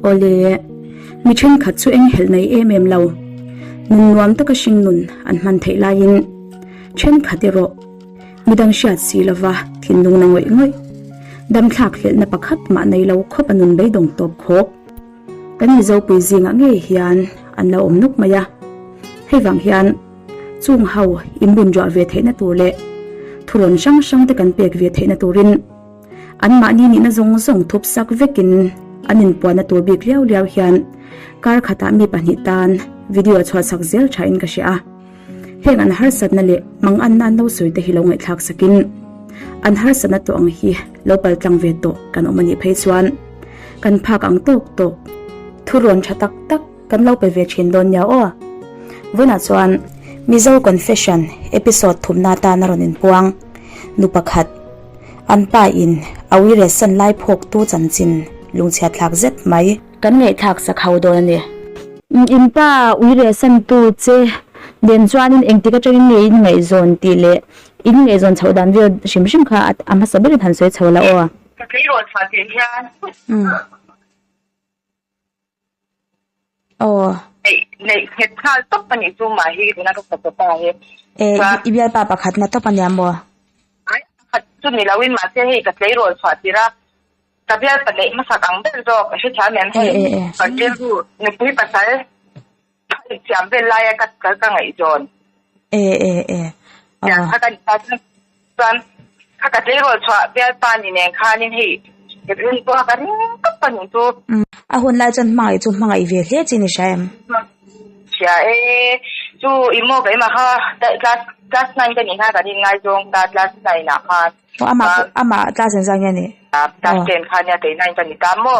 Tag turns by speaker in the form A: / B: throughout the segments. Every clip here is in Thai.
A: ole mi then khat chu eng hel nei em lo nun nuam taka hring nun an man thei lain then khatero midang sha si lova thinung na ngoi ngoi dam thak hlel na pakhat ma nei lo khop anun bei dong top khop kan mi zo pui zinga nge hian an la om nuk maya hewang hian chung hau imbun ro ve theina tur le thuron sang sang te kan pek ve theina turin an ma ni na zong zong thup sak vekin anin puana tur bik liao liao hian kar khata mi pani tan video chwa sak zel thain ka sha heng an har sat na le mang an nan no soi te hilong ngai thak sakin an har sana to ang hi local tlang ve to kan omani phei chuan kan phak ang tok tok thuron thatak tak kan lo pe ve chin don ya o vuna chuan mizo confession episode thumna ta na ronin puang nupakhat an pa in awi re san lai phok tu chanchin lungchha thlak zet mai kan ngai thak sak hau do ani in pa wi re san tu che den chuanin engtika tangin nei ngai zon ti le in ngai zon chhodan ve shim shim kha ama sabri than soi chhola o
B: ka kai ron fa te hian nei het khal top pani chu ma hi na ka to pa he
A: ibial pa pakhat na to panyam bo
B: ai khat chu ni lawin ma se he ka kai ron fa tira ka bial pa nei ma sa kang bel do ka shi cha men he ka je ru ni pui pa sai cham bel la ya ka ngai jon ya ka kan ta san ka kai ron fa bial pa ni ne kha ni he ke rin to ka ni ka pa ni tu
A: a hun lai chan mai chu mangai ve hle chi ni shaim
B: sia chu imo kai ma ha class 9 ka ni ha ka ni ngai jong ta class 9 na ha
A: ama class 9 ya ni
B: class 10 kha nya te 9 ka ni ta mo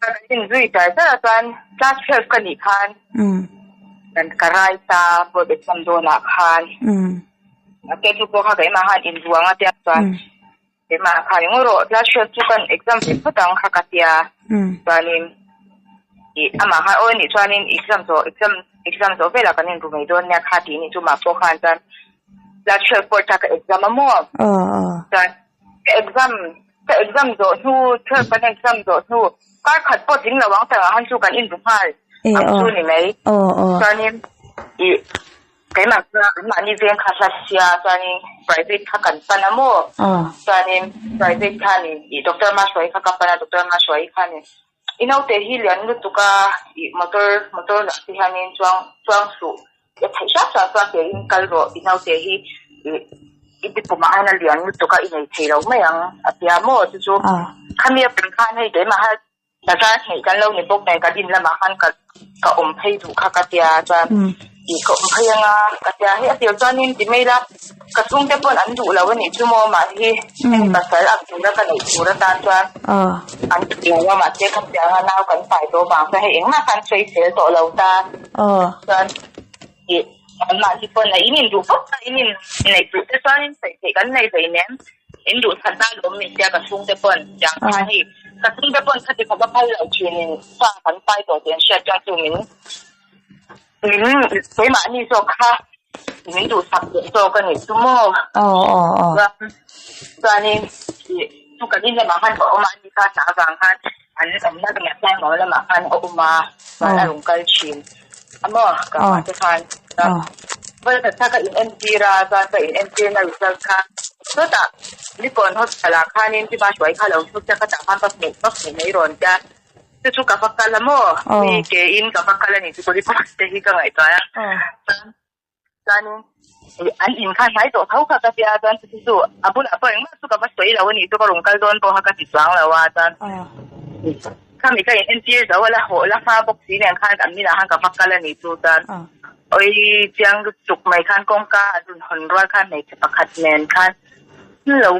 B: ka tin zui ta sa tan class 12 ka ni khan dan karai ta bo be sam do na khan ke chu ko ha kai ma ha in zuanga te tan ke ma kha ngoro class 12 chu kan exam pe phatang kha ka tia tanin ama ha o ni chuanin exam zo vela kanin ru mai don nya kha ti ni chu ma po khan tan la chhe por ta ka exam mo tan exam zo nu chhe pa exam zo nu ka khat po jing la wang ta han chu kan in bu hai am chu ni mai tanin kai ma ni ven kha sa sia tanin private kha kan pa na mo tanin private kha ni doctor ma shoi kha ka pa na doctor ma shoi kha ni inau te hi lian lu tuka motor la ti hanin chuang su e thai sha sa te in kal ro inau te hi ipi puma ana lian lu tuka inai thei lo mai ang apia mo chu khamia pen khan hei de ma ha ta ka hei kan lo ni bok nei ka din la ma khan ka om phei du kha ka tia cha i ko om phei nga ka tia he atiu chanin ti mai la ka chung te pon an du lo ni chu mo ma hi ta sar ak chu ra ka nei chu ra ta cha an tu wa ma che kha tia nga nau kan pai do bang sa he eng ma kan sei sel to lo ta chan i an ma hi pon la inin du pok inin nei tu te chanin sei kan nei sei nem in du than ta lo mi tia ka chung te pon jang kha hi ka chung te pon kha ti kha ba phai lo chin sa kan pai to tian sha cha chu min cái mà như so kha mình đủ sắp được so cái này chúng mò cho nên chúng cái này mà han bảo mà đi kha xã vàng han anh ấy cũng đã cái nhà nói là mà han ông mà là lùng cái chuyện mà cái mà cái han bây giờถ้าcái in ra ra cái in là được khaก็แต่นี่ก่อนเขาตลาดค่านี่ที่บ้านช่วยค่าเราทุกจะก็จะพันปักหมุนในร้อนจ้าchu kapakala mo ni ke in kapakala ni ko di pa te hi ka ngai ta ya tani an in khan hai to thau kha ka pia tan chu abun apa eng su ka ba soi la ni to ka rong kal don to ha ka ti swang la wa tan kha mi ka in ti da wala ho la fa bok si ne khan an ni la han kapakala ni chu tan oi chiang chuk mai khan kong ka dun hon roi khan nei pakhat nen khan lo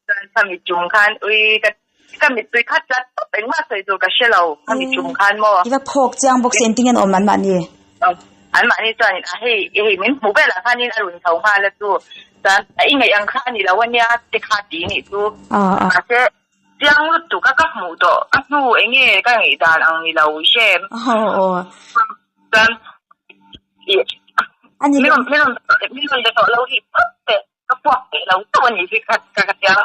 B: tan kha mi chung khan oi ka mi tui khat la to eng ma sei do ka shelo ka mi chung khan mo
A: iba phok chang box senting an on man ma ni
B: an ma ni chuan a hei min mu bela khan in arun thau ha la chu tan ai ngai ang khan ni la wania te kha ti ni chu se chiang lu tu ka mu do a nu enge ka ngai dan ang ni lo she tan ani mi de to lo hi te ka pok te lo to ni fi khat ka ya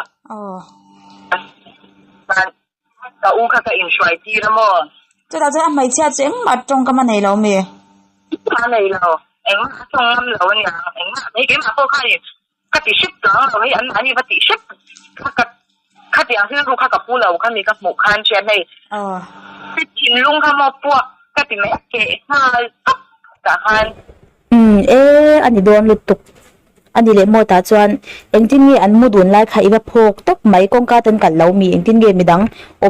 B: ka u kha ka in shwai ti ra mo
C: chu da cha mai cha cheng ma tong ka ma nei lo me
B: ka nei lo eng ma song nam lo nya eng ma nei ke ma po kha ni ka ti ship tang lo hi an ani ba ti ship ka ti ang lu kha ka pu lo kha mi ka mu khan che nei ti tin lung kha mo pu ka ti me ke ha ka han
A: อันนี้โดนลุตุกอันนี้เลยโมตาจวนเองที่นี่อันมุดุนไล่ค่ะอีแบบพกตกไหมกงกาตันกันเรามีเองที่เกมีดัง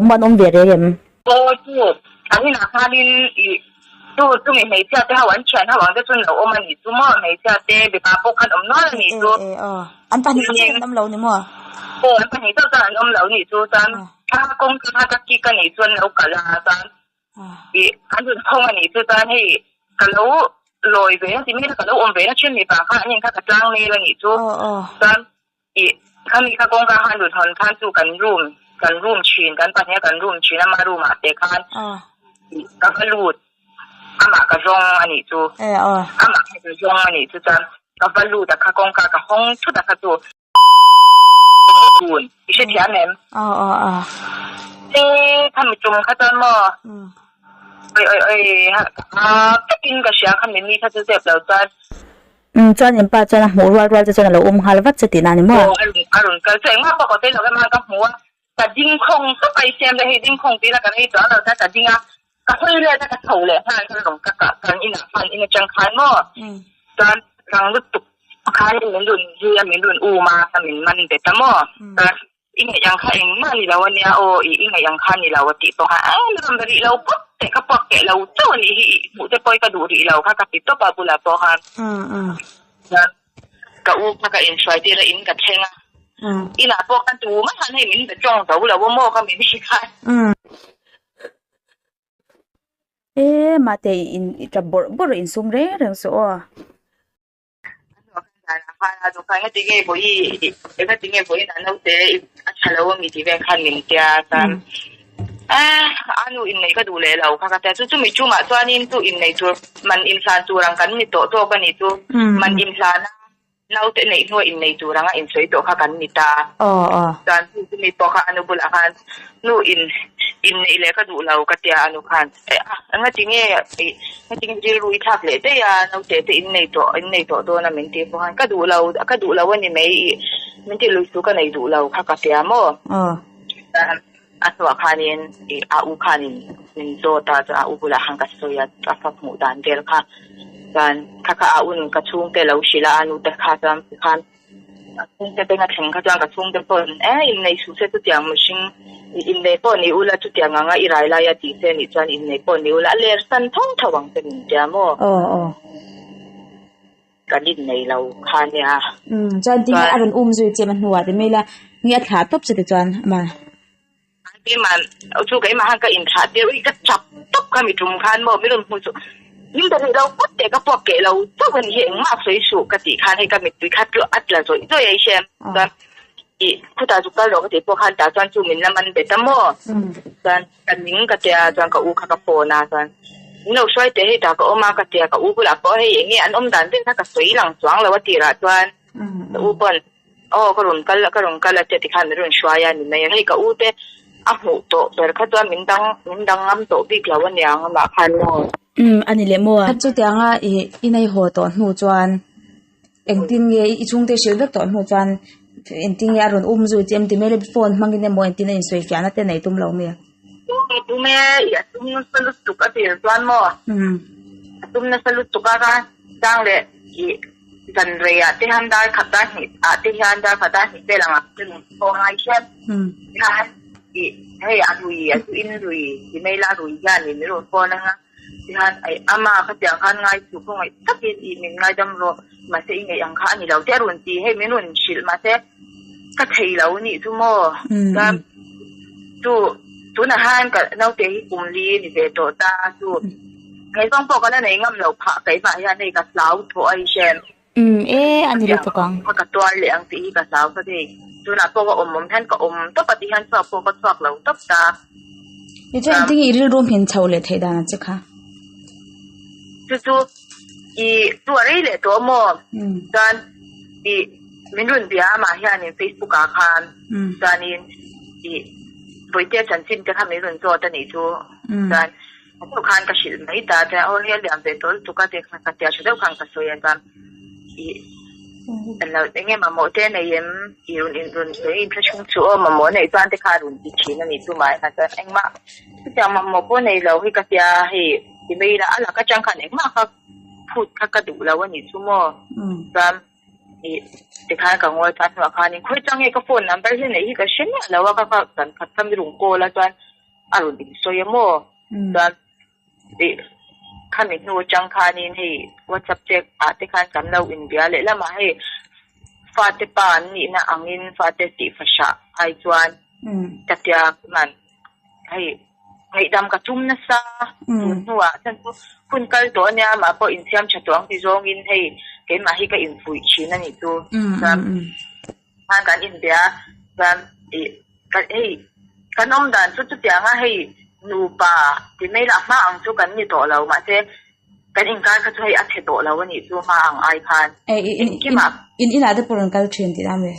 A: มันเวรเรม
B: โอ้จูอันนี้นะค่ะนี่จูมีไม่เจ้าแต่他完全他往这尊楼我们你จู么没เจ้าแต่被把พก看น้อยนี่จู
C: อันปานนี้ก็จะน้ำเหลานี่มั้ง
B: อันปานนี้เจ้าจะน้ำเหลานี่จูจันถ้ากงถ้าจะกี่กันนี่จวนเรากันละจันอันจุดพงอันนี้จูจันให้กันเราลอยไปที่นี่ก็เราอมไปนะเช่นมีปากข้านี่ข้ากระจังนี่ละนี่จูจันข้ามีข้ากงข้าหันดูทอนข้าจูกันรูมชินกันปัญญากันรูมชินมารูมอาเตคันก็กระลูดอามาก็จงอันนี้จูอามาก็จงอันนี้จูจันก็กระลูดแต่ข้ากงข้าก็ห้องชุดแต่ข้าจูบุญอีเชี่ยเนี่ยข้ามีจุ่มข้าจันมั้งจะกินกับเสียคำนี้ถ้าจะเจ็บแล้ว
A: จวนยังป้าจวนหัวรัวจะจวนเราหาลวัดจะติดนานมั้ง
B: อรุณก็เจ๋งมากปกติเราก็มากับหัวแต่ดิ้งคงก็ไปเสียมเลยดิ้งคงตีแล้วกันไอ้ตัวเราแต่ดิ้งก็คุยเลยแต่ก็โถเลยฮะก็หลงก็กันอินฟันอินจังคันมั้งจนรังลุตุกคันเหมือนดุนเยี่ยมเหมือนดุนอูมาทำเหมือนมันเด็ดแต่มั้งแต่อินยังคันมันนี่เราวันนี้โอ้อินยังคันนี่เราวันที่ตัวฮะเราทำแบบเราปุ๊บแต่ก็ปอกแกะเราเจ้านี่บุตรปอยกระดูกเราค่ะกับติดตัวปลาบุลาปอฮันนะกับอูค่ะกับอินช่วยที่เราอินกับเชงอินอ่ะปอกกันดูไม่ทันให้มินแต่จ้องตัวเราว่าโม่ก็มินไม่ใช่
A: มาแต่อินจะบริอินซุ่มเรื่องสัว
B: ดูคันก็จริงไงบ่อยก็จริงไงบ่อยนั่นเราเตะฉันเราว่ามีที่เป็นคันมินเดียกันอันนู้นอินในก็ดูแลเราค่ะแต่จู่ๆมีจู่มาตัวนี้จู่อินในจู่มันอินซานจู่รังกันนี่โตกันนี่จู่มันอินซานเราแต่ในหัวอินในจู่รังอินสวยโตค่ะกันนี่ตาตอนจู่มีปอกค่ะอนุบุลอาคารนู้นอินในเลยก็ดูเราก็เตียอนุคันอันนั้นจริงจริงจริงรู้ทักเลยแต่ยาเราแต่อินในโตโดนนั่นมันที่พวกนั้นก็ดูเราวันนี้ไม่มันที่รู้สึกกันในดูเราค่ะก็เตียมั้งอัศวคานินอาอุคานินนินโตตาจะอาอุบุลาหังกัสโซยาอัฟฟักมูดันเดลค่ะกันข้าอาอุนกัชุงเตลาศิลาอนุเตข้าจำคันชุงเตเป็นกังข้าจำกัชุงเตปนอินในสุเซตุเตียงมุชิงอินในปนนิอุลาตุเตียงงาอิรายลายติเซนิจันอินในปนนิอุลาเลร์สันทองทวังเป็นเดียโมกันอินในเราคาเนี่ย
C: จันที่อารุณจุยเจมันหัวแต่ไม่ละเนี่ยขาตบสุดจันมา
B: ที่มันจู่ก็มาหันก็อินทราเดียวอีกจับตบก็มีจุ่มคันโมไม่รู้มุจุยิ่งแต่เราปุ๊บแต่ก็พอเกเราเจ้าคนเห็นมากสวยสุกติคันให้ก็มีตุยคัดเลือดละจอยตัวใหญ่เช่นกันอีผู้ตาจุกก็เราก็จะพอคันตาจวนจู่มินแล้วมันเด็ดตั้มโมกันนิ่งก็จะจวนก็อูคักโปนากันเราช่วยเตะให้ตาก็ออกมาก็จะก็อูกุหลาบก็ให้อย่างงี้อันอมดันเต้นถ้าก็สวยหลังสว่างแล้วว่าตีระจวนอูปนก็รุนกันละเจติคันรุ่นช่วยนี่ไม่ให้ก็อูเตหูโตแต่ข้าจวนมินดังงำโตบิ๊กแล้ววันยังมาคันโม
A: อันนี้เลยมัว
C: ข้าจุดยังอีในหัวตอนหูจวนเอ็งติงเย่อีช่วงเตชิลเล็กตอนหูจวนเอ็งติงเย่อรุณจุยเจมติเมล์โฟนมังกินเนี่ยโมเอ็งติงเอ็งสวยฟิอานาเตนไหนตุ้มเราเมีย
B: ตุ้มเมียอย่าตุ้มสลุดตุกอะเดียวจวนโมตุ้มนั่นสลุดตุกอะกันจังเลยจันเรียที่ฮันได้ขัดได้หิที่ฮันได้ขัดได้หิเปลังอ่ะจึงโอ้ยเช่นให้อาดุยอินดุยที่ไม่ละดุยยันนี่ไม่รู้พอนะฮะที่ฮันไอ้อามาเขาจะขันง่ายสุดคงไอ้ทักยินอีมินง่ายจำรอมาเสียงอย่างข้านี่เราจะรุนตีให้ไม่รุนชิลมาเสียก็เที่ยวนี่ทุ่มโม่ก็จู่นะฮันกับเราเตะกลุ่มลีนี่เตะโตตาจู่ไงต้องพอกันแล้วไหนงั้นเราผ่าไปฝ่ายยันในกระสาวถอยเชน
A: อันนี้เราฟัง
B: กับตัวเหลียงตีกระสาวก็ดีจู่นะพวกก็ท่านก็ต้องปฏิหันสอบพวกก็สอบเราต้องตา
C: นี่จะที่อีรูมเห็นเฉาเลยเท่านั้นจ้ะค่ะ
B: จู่อีตัวอะไรเลยตัวโมตอนอีมินรุ่นเดียมาเฮียนี่ Facebook อาคารตอนนี้อี บริเตจันซินจะทำในส่วนตัวแต่นี่ทูกันทุกครั้งก็ชิลไม่ได้แต่เอาเรื่องเรื่องเด็ดตัวทุกการเด็กนักเตะชุดเดียวกันก็สวยกันแล้วอย่างเงี้ยมาโมเตในยันรุ่นสวยอินทชุ่มชัวมาโมในตอนที่ขารุ่นที่ชินนี่ทูมาค่ะแต่เองมาที่จะมาโมพวกในเราให้กระเทียให้ที่ไม่ละอะไรก็จังขันเองมาครับพูดก็ดูแล้วว่านี่ชั่วโมงกันเด็กข้ากังวลจัดว่าข้านี่คุยจังเอกโฟนนัมเบอร์ที่ไหนที่ก็เช่นเนี่ยแล้วว่าก็กันขัดทำรุ่งโกแล้วจนอารมณ์ดีสวยโม่จนข้ามีหนูจังข้านี่ให้ว่า subject ที่ข้ากันเราอินเดียเลยแล้วมาให้ฟาเตปานนี่นะอังอินฟาเตติฟชาไอจวนจัดยามันให้ดำกระทุ่มนะซะหนูว่าฉันคุณกัลตัวเนี่ยมาพออินเซียมชัดตัวที่จงอินให้เกิดมาให้ก็อินฟุยชินั่นนี่ตัวทางการอินเดียกันอมดันสุดๆอย่างให้หนูป่าที่ไม่รักมาอังจุกันนี่ตัวเรามาเช่กันอินการเขาช่วยอัดตัวเราวันนี้ตัวมาอังไอพัน
C: อินอะไรปรนกัลเทรนที่ทำเลย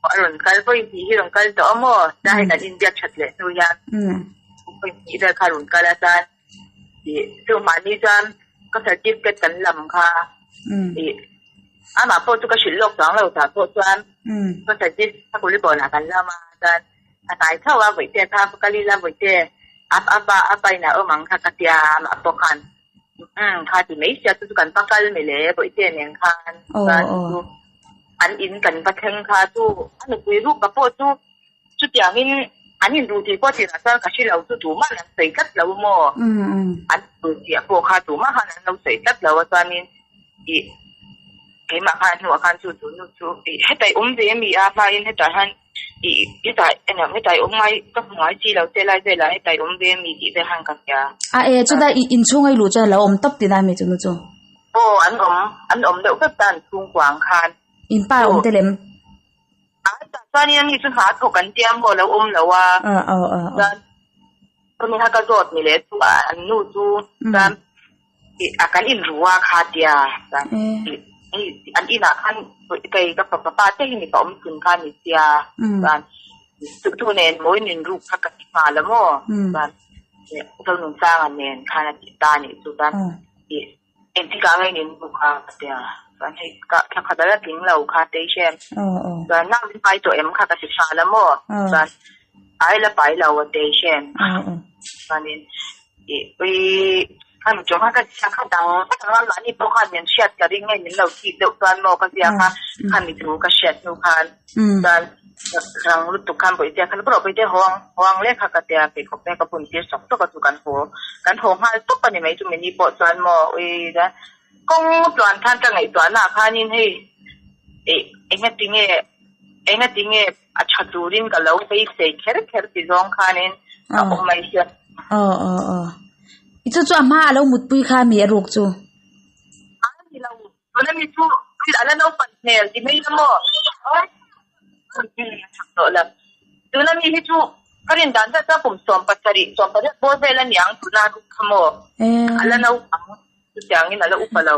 B: ปรนกัลก็อินที่ปรนกัลตัวมั่วได้กันอินเดียชัดเลยตัวอย่างที่ได้คารุนกัลอาจารย์ตัวมานี่จันก็จะจิบกันลำค่ะมาพอทุกชิ้นโลกสองเราจะพอจวนก็จะจิบถ้าคุณรีบบอกนะกันแล้วมาจันแต่เท่าว่าวิเตถ้าพวกลีลาวิเตอับไปนะมังค่ะกัตยามาพอกันค่ะที่ไม่เสียทุกกันปังกัลไม่เลยวิเตเนี่ยค่ะอันอินกันประเทศค่ะตู้อันนี้คุยรูปกับพอตู้จุดอย่างนี้อันนี้ดูที่พอที่เราจะกับที่เราถูกมาแล้วใส่กัดเราโม่อันดูที่พวกข้าถูกมาค่ะเราใส่กัดเราตอนนี้เห็นมาค่ะหัวคันสุดให้แต่เดี๋ยวมีอาภาอินให้แต่ฮันแต่เนี่ยให้แต่ไม่ก็หัวจีเราเจริญให้แต่เดี๋ยวมีที่ไปฮันกันยา
C: จุดได้อินช่วงให้รู้ใจเราตับตีได้ไหมจุดนู้น
B: โอ้อันเดี๋ยวก็ตันทุ่งกวางคัน
C: อินป้าเตลม
B: ตอนนี้นี่สุดท้ายถูกกันเตรียมหมดแล้วแล้วว่าตอนนี้ถ้าก็จดนี่เลยตัวอันนู้นตัวอาการอินรัวคาเดียอันอินอาการไกกับป้าเจ้านี่ก็มีคุณค่านิสยาสุดทุเนนโมยนินรูปพักกันมาแล้วมั้งเราหนุนสร้างอันเนนคานาจิตานี่สุดท้ายเอ็นที่การให้นินรูปคาเดียให้ก็ถ้าเขาได้ถึงเราคาเตเชนนั่งไปตัวค่ะก็ศึกษาแล้วมั้งไปแล้วไปเราเตเชนตอนนี้ไปข้ามันจงค่ะก็จะเข้าดังถ้าเราหลานนี่พวกข้าเนี่ยเชียดก็ได้ไงเนี่ยเราคิดเดี๋ยวตอนโมก็จะค่ะข้ามีถึงก็เชียดนู่นค่ะตอนครั้งรุ่นตุกคำไปเจอค่ะแล้วก็ไปเจอห้องเล็กค่ะก็จะไปขบแม่กับปุ่นเจอสองตัวก็ตุกันหัวหาตุ๊กปนี่ไม่จุ่มนี่ปอดตอนโมนะก็ตอนท่านจะไงตอนหน้าข้านี่ให้เอ็งก็จริงอาชัดดูรินก็เราไปเสกแค่ที่ร้องข้านี่เอาไม่เชื่อ
C: อีจู่ๆอาม่าเราหมดปุยข้ามีรูกจู่
B: อันนี้เราตอนนั้นมีจู่คืออะไรเราปั่นเนี่ยที่ไม่ละมั้งตัวละตอนนั้นมีจู่ก็เรียนดันจะผมสอนปัจจัยโบเซลันยังตุนาดุขโมอะไรเราอย่างนี้เราอุปเรา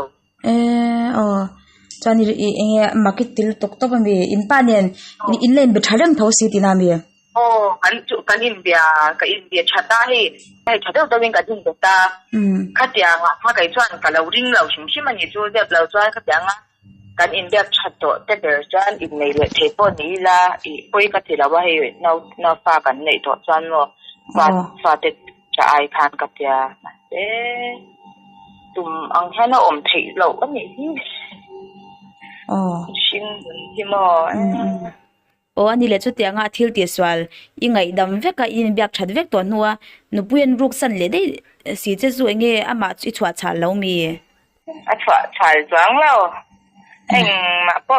C: จานนี้เองมาร์เก็ตติลตกตัวมันมีอินปานเนี่ยอินเลนเบทารังเท่าสิที่น้ำมี
B: กันอินเดียชัดได้ชัดเดียวตัวเองก็ดิ้นตัวตาขัดยังถ้าเกิดชวนกันเราริ่งเราชิมชิมันอยู่จู่เดี๋ยวเราชวนขัดยังกันอินเดียชัดตัวแต่เดี๋ยวชวนอินในเทปนี้ละคุยกันที่เราว่าให้เราฟ้ากันในตัวชวนว่าฟ้าเด็ดจะไอคันกับเดียตุ่มอังแค่น่าอมถีเราก็มีชิมที่มอ
C: อันนี้เลยชุดเตียงทิลติสวาลยังไงดำเวกอินเบียกชัดเวกตัวนัวนุบเวียนรูกสันเลยได้สีจะสวยเงี้ยอามาอิชวาชาเรามี
B: ชวาชาจังเราเอ็งมาปะ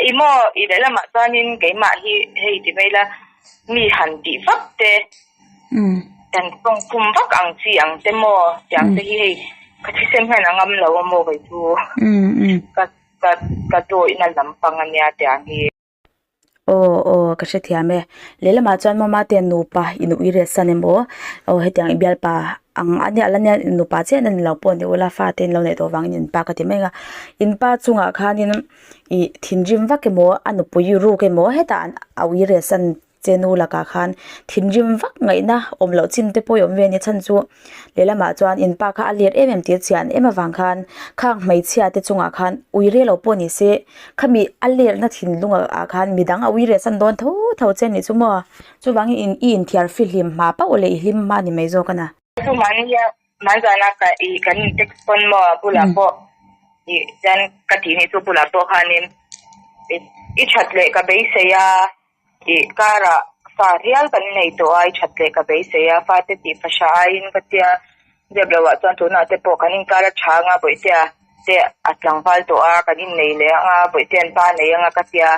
B: อีโมอีเดลมาตอนนี้เกี่ยมาให้ที่ไม่ละมีหันดีฟักเตแต่ตรงคุมฟักอังจีอังเตโมอย่างที่ก็ที่เส้นให้นางงามเราโมไปดูก็ตัวอินันลำปังอันเนี้ยแต่อันนี้
C: ก็เสียทียมเลยละมาจวนมาเตียนนูปะอินุอิเรสันเอโมเฮตียงอิเบียลปะอันนี้อะไรเนี่ยนูปะเจนันเราปนเดี๋ยวเราฟาเต็นเราเนี่ยตัววังอินปะก็ที่ไม่ก็อินปะจุงอ่ะค่ะนี่ทินจิมว่าเกโมอันนูปุยรูเกโมเฮตาเอาอิเรสัน chenu laka khan thinrim vak ngai na omlo chin te poi om ve ni chan chu lela ma chuan in pa kha aliat em ti chian em awang khan khang mai chia te chunga khan uire lo po ni se khami aler na thin lunga a khan midang a uire san don tho chen ni chu mo chu wangi in thiar film ma pa ole him ma ni mai zo kana
B: chu man jana ka I kan text pon mo pula po I jan ka ti ni chu pula po khanin I chatle ka be se ya I kara fa real kan nei to ai chatle ka be se ya fa te ti fa shain ka tia jeblawa chan tu na te po kanin kara changa boitia te atlang pal to a kanin nei le anga boiten pa nei anga ka tia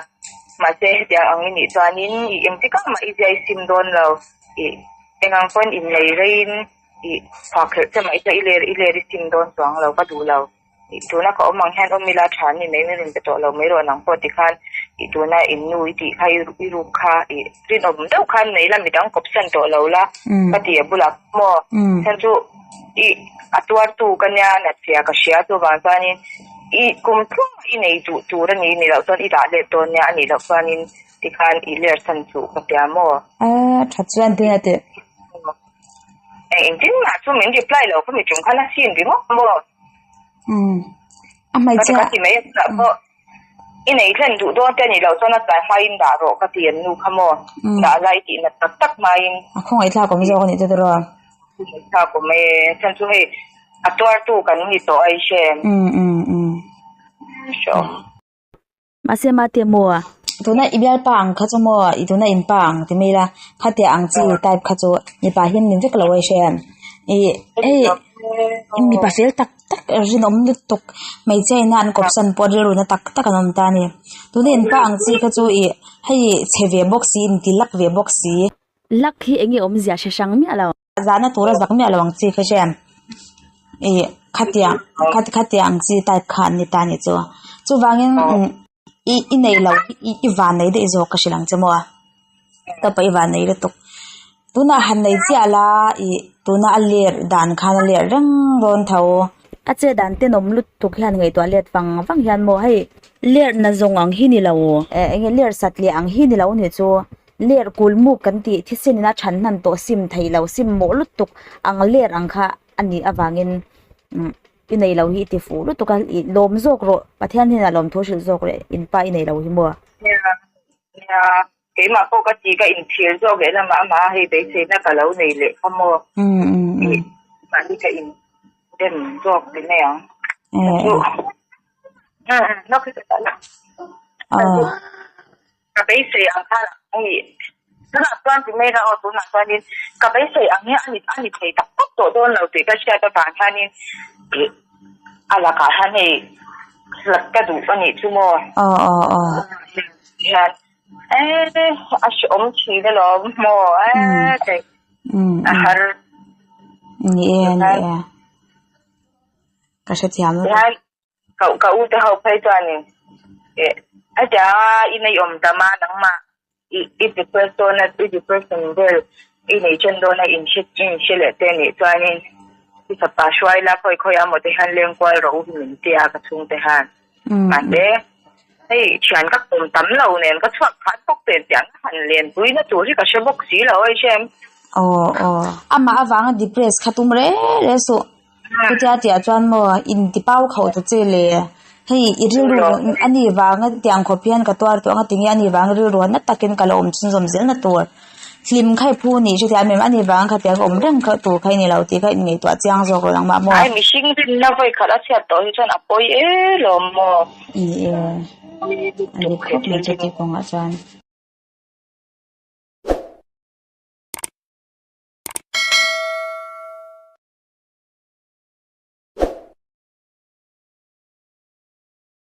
B: ma se dia angin ni chanin I emti ka ma I jai sim don lo I engang pon in nei rein I fakhe te mai te iler sim don swang lo ka du lo I tuna ka omang han omila than ni nei rin to lo mai ro nang po ti khan I tuna in nu ti khai ru kha I rin om dau khan nei la midang kop san to lo la ka ti bulak mo san chu I atuar tu kanya na tia ka shia tu ba sani I kum thum I nei tu ra ni lo ton I da le ton nya ni lo sanin ti khan I ler san chu ka tia mo
C: thatchuan te ate
B: in tin na chu min reply lo ko mi chung khala sin bi mo
C: amai cha
B: ka ti mai sa ko inei thlen du do te ni lo chona ta hain da ro ka ti nu khamo da lai ti na tak mai
C: khong ai thla ko mi zo ko ni te ro
B: ta ko me chan chu he atuar tu kan ni to ai shem so
C: mase ma te mo tuna ibial pang kha chu mo ituna in pang ti mela khate ang chi type kha chu ni pa hin nin vek lo ai shem mi pa fel tak rinom lut tok mai che na an kop san por ru na tak anom ta ni tuna in pa ang chi kha chu I hei cheve box in ti lak ve box si lak hi engi om zia she sang mi ala zana tora zak mi ala wang chi kha shem khatia ang chi type khan ni ta ni chu wangin I nei lo I van nei de zo ka silang chemo ta pa I van nei le tok tuna han nei chiala I tuna aler dan khan aler rang ron tho ache dan te nom lut tok hian ngai to let wang hian mo hei ler na zong ang hi ni lo enge ler sat le ang hi ni lo ni chu ler kul mu kan ti thisin na than nan to sim thei lo sim mo lut tok ang ler ang kha ani awangin inei lo hi ti fu lu to ka lom zok ro pathian hina lom thosil zok re in pa inei lo hi mo
B: ya ke ma ko ka ti ka in thil zok le ma he be se na ka lo nei le khamo ma ni ka in den zok le ne yang no ke ta la ka be se ang kha ai na plan ti me ra o tu na ta ni ka be se ang ya ani thei tak to don lo ti ka sia ta pa kha ni ala ka hani lak ka du ani chu mo ya ash om chi de lo mo te har
C: ni ka se tiam
B: ka u te hau phai ta ni aja inai om ta ma nang ma if the person there inai chen do na in shit le te ni ta ni sa pa shwai la khoi amo te han leng kwal ro min tia ka chung te han ma de hei chan ka tum tam lo nen ka chwak khat pok ten tiang han len pui na chu ri ka she bok si lo ai shem
C: ama awang depress khatum re so kutia tia chuan mo in ti pau khau to che le hei iriru ani wanga tiang khopian ka twar to anga tingi ani wang ri ro na takin kalom chun zom zel na tur film khai phu ni che ta mem ani wang kha tia om reng kha tu khai ni lo ti khai ni to chiang zo ko lang ma mo
B: ai mi sing din na voi khala cha to hi chan apoi lo mo
C: ani khop ni che ti ko nga chan